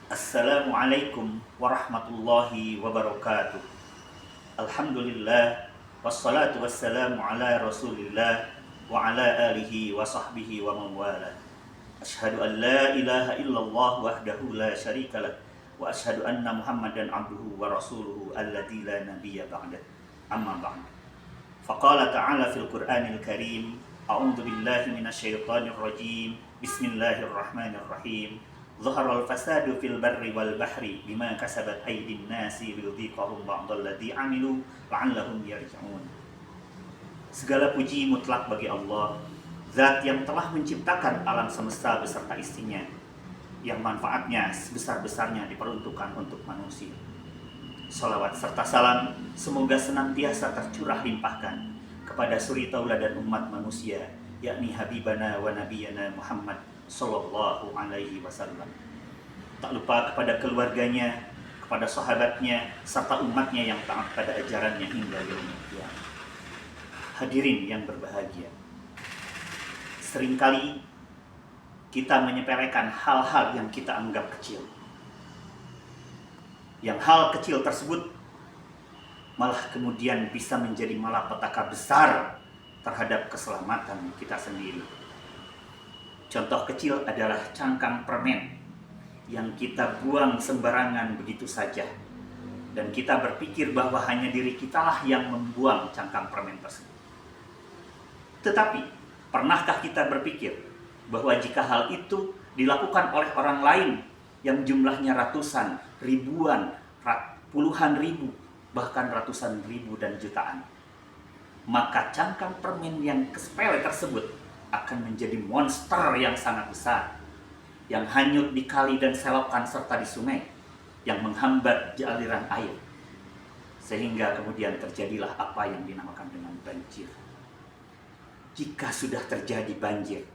Assalamualaikum warahmatullahi wabarakatuh. Alhamdulillah wassalatu wassalamu ala Rasulillah wa ala alihi wa sahbihi wa mawala. Asyhadu an la ilaha illallah wahdahu la syarika lah wa asyhadu anna Muhammadan abduhu wa rasuluhu alladzi la nabiyya ba'dah. Amma ba'd. Faqala ta'ala fil Qur'anil Karim, a'udzu billahi minasyaitonir rajim. Bismillahirrahmanirrahim. Zaharal fasadu fil barri wal bahri bima kasabat aydin nasi liyudhiqahum ba'dalladzi 'amilu la'allahum yarji'un. Segala puji mutlak bagi Allah, Zat yang telah menciptakan alam semesta beserta isinya, yang manfaatnya sebesar-besarnya diperuntukkan untuk manusia. Salawat serta salam semoga senantiasa tercurah limpahkan kepada suri tauladan umat manusia, yakni Habibana wa Nabiyana Muhammad Sallallahu Alaihi Wasallam. Tak lupa kepada keluarganya, kepada sahabatnya, serta umatnya yang taat pada ajarannya hingga yaumil qiyamah. Hadirin yang berbahagia, seringkali kita menyepelekan hal-hal yang kita anggap kecil. Yang hal kecil tersebut malah kemudian bisa menjadi malapetaka besar terhadap keselamatan kita sendiri. Contoh kecil adalah cangkang permen yang kita buang sembarangan begitu saja. Dan kita berpikir bahwa hanya diri kitalah yang membuang cangkang permen tersebut. Tetapi, pernahkah kita berpikir bahwa jika hal itu dilakukan oleh orang lain yang jumlahnya ratusan, ribuan, puluhan ribu, bahkan ratusan ribu dan jutaan, maka cangkang permen yang sepele tersebut akan menjadi monster yang sangat besar, yang hanyut di kali dan selokan serta di sungai, yang menghambat aliran air, sehingga kemudian terjadilah apa yang dinamakan dengan banjir. Jika sudah terjadi banjir,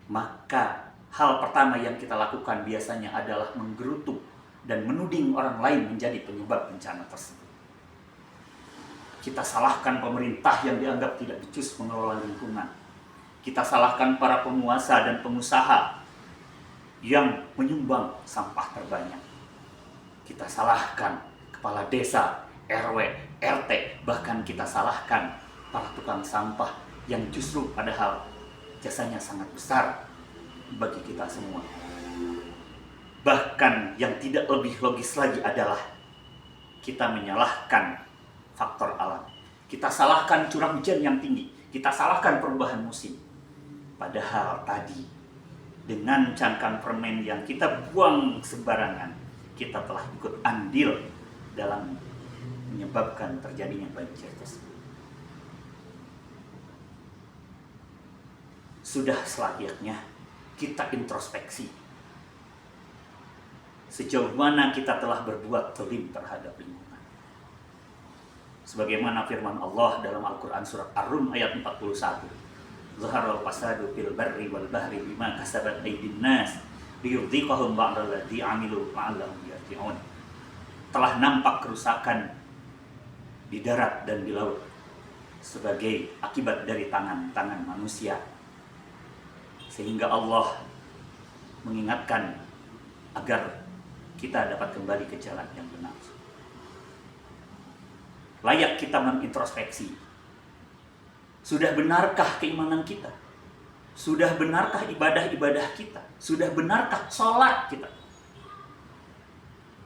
maka hal pertama yang kita lakukan biasanya adalah menggerutu dan menuding orang lain menjadi penyebab bencana tersebut. Kita salahkan pemerintah yang dianggap tidak becus mengelola lingkungan. Kita salahkan para penguasa dan pengusaha yang menyumbang sampah terbanyak. Kita salahkan kepala desa, RW, RT, bahkan kita salahkan para tukang sampah yang justru padahal jasanya sangat besar bagi kita semua. Bahkan yang tidak lebih logis lagi adalah kita menyalahkan faktor alam. Kita salahkan curah hujan yang tinggi, kita salahkan perubahan musim. Padahal tadi, dengan cangkang permen yang kita buang sembarangan, kita telah ikut andil dalam menyebabkan terjadinya banjir tersebut. Sudah selayaknya kita introspeksi. Sejauh mana kita telah berbuat zalim terhadap lingkungan. Sebagaimana firman Allah dalam Al-Quran surat Ar-Rum ayat 41. Zaharal fasadu fil barri wal bahri bima kasabat aydin nas liyudhiqahum ba'dalladzi 'amilu la'allahum yarji'un. Telah nampak kerusakan di darat dan di laut sebagai akibat dari tangan-tangan manusia, sehingga Allah mengingatkan agar kita dapat kembali ke jalan yang benar. Layak kita mengintrospeksi. Sudah benarkah keimanan kita? Sudah benarkah ibadah-ibadah kita? Sudah benarkah sholat kita?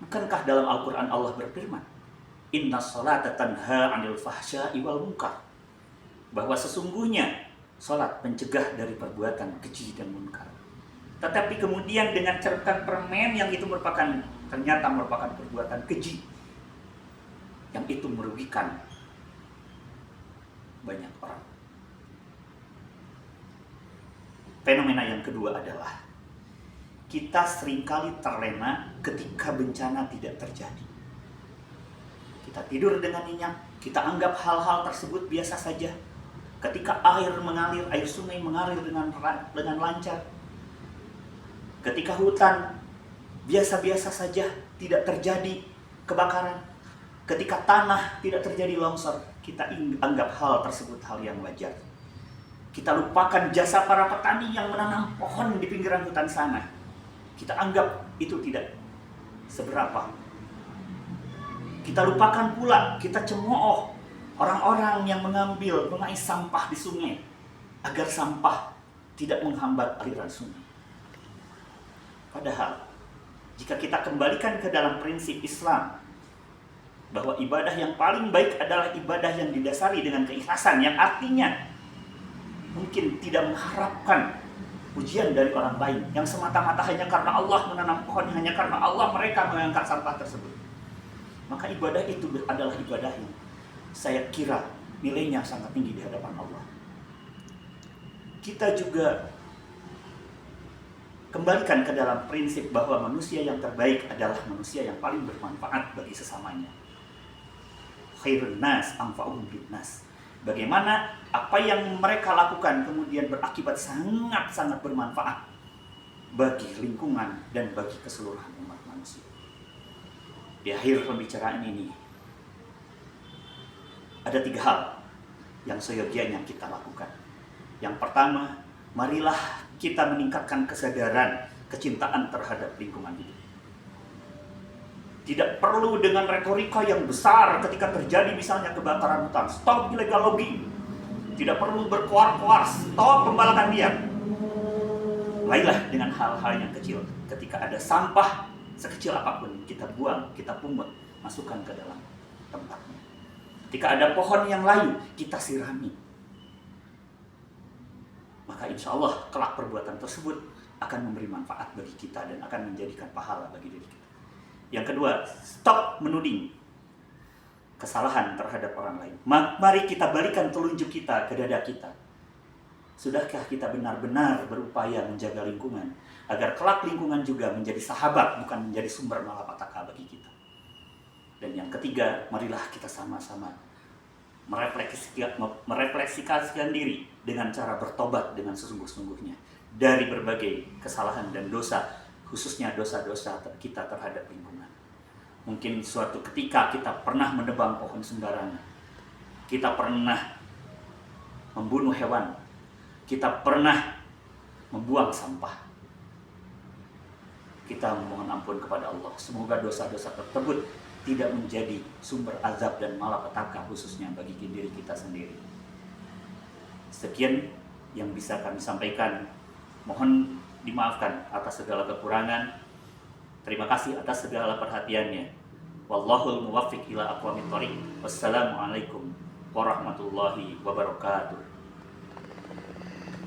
Bukankah dalam Al-Quran Allah berfirman, Inna sholata tanha 'anil fahsya'i wal munkar, bahwa sesungguhnya sholat mencegah dari perbuatan keji dan munkar. Tetapi kemudian dengan cangkang permen yang itu ternyata merupakan perbuatan keji, yang itu merugikan banyak orang. Fenomena yang kedua adalah kita seringkali terlena ketika bencana tidak terjadi. Kita tidur dengan nyenyak, kita anggap hal-hal tersebut biasa saja. Ketika air mengalir, air sungai mengalir dengan lancar. Ketika hutan biasa-biasa saja, tidak terjadi kebakaran. Ketika tanah tidak terjadi longsor, kita anggap hal tersebut hal yang wajar. Kita lupakan jasa para petani yang menanam pohon di pinggiran hutan sana. Kita anggap itu tidak seberapa. Kita lupakan pula, kita cemooh orang-orang yang mengais sampah di sungai agar sampah tidak menghambat aliran sungai. Padahal jika kita kembalikan ke dalam prinsip Islam bahwa ibadah yang paling baik adalah ibadah yang didasari dengan keikhlasan, yang artinya mungkin tidak mengharapkan pujian dari orang lain, yang semata-mata hanya karena Allah menanam pohon, hanya karena Allah mereka mengangkat sampah tersebut. Maka ibadah itu adalah ibadah yang saya kira nilainya sangat tinggi di hadapan Allah. Kita juga kembalikan ke dalam prinsip bahwa manusia yang terbaik adalah manusia yang paling bermanfaat bagi sesamanya. Khairun nas anfa'uhum linnas. Bagaimana apa yang mereka lakukan kemudian berakibat sangat-sangat bermanfaat bagi lingkungan dan bagi keseluruhan umat manusia. Di akhir pembicaraan ini ada 3 hal yang seyogianya kita lakukan. Yang pertama, marilah kita meningkatkan kesadaran, kecintaan terhadap lingkungan hidup. Tidak perlu dengan retorika yang besar ketika terjadi misalnya kebakaran hutan. Stop illegal logging. Tidak perlu berkoar-koar. Stop pembalakan liar. Mulailah dengan hal-hal yang kecil. Ketika ada sampah sekecil apapun, kita buang, kita pungut, masukkan ke dalam tempatnya. Ketika ada pohon yang layu, kita sirami. Maka insya Allah kelak perbuatan tersebut akan memberi manfaat bagi kita dan akan menjadikan pahala bagi diri kita. Yang kedua, stop menuding kesalahan terhadap orang lain. Mari kita balikan telunjuk kita ke dada kita. Sudahkah kita benar-benar berupaya menjaga lingkungan agar kelak lingkungan juga menjadi sahabat, bukan menjadi sumber malapetaka bagi kita. Dan yang ketiga, marilah kita sama-sama merefleksikan diri dengan cara bertobat dengan sesungguh-sungguhnya dari berbagai kesalahan dan dosa, khususnya dosa-dosa kita terhadap lingkungan. Mungkin suatu ketika kita pernah menebang pohon sembarangan, kita pernah membunuh hewan, kita pernah membuang sampah. Kita memohon ampun kepada Allah. Semoga dosa-dosa tersebut tidak menjadi sumber azab dan malapetaka khususnya bagi diri kita sendiri. Sekian yang bisa kami sampaikan. Mohon dimaafkan atas segala kekurangan. Terima kasih atas segala perhatiannya. Wallahul muwaffiq ila aqwamit thoriq. Wassalamualaikum warahmatullahi wabarakatuh.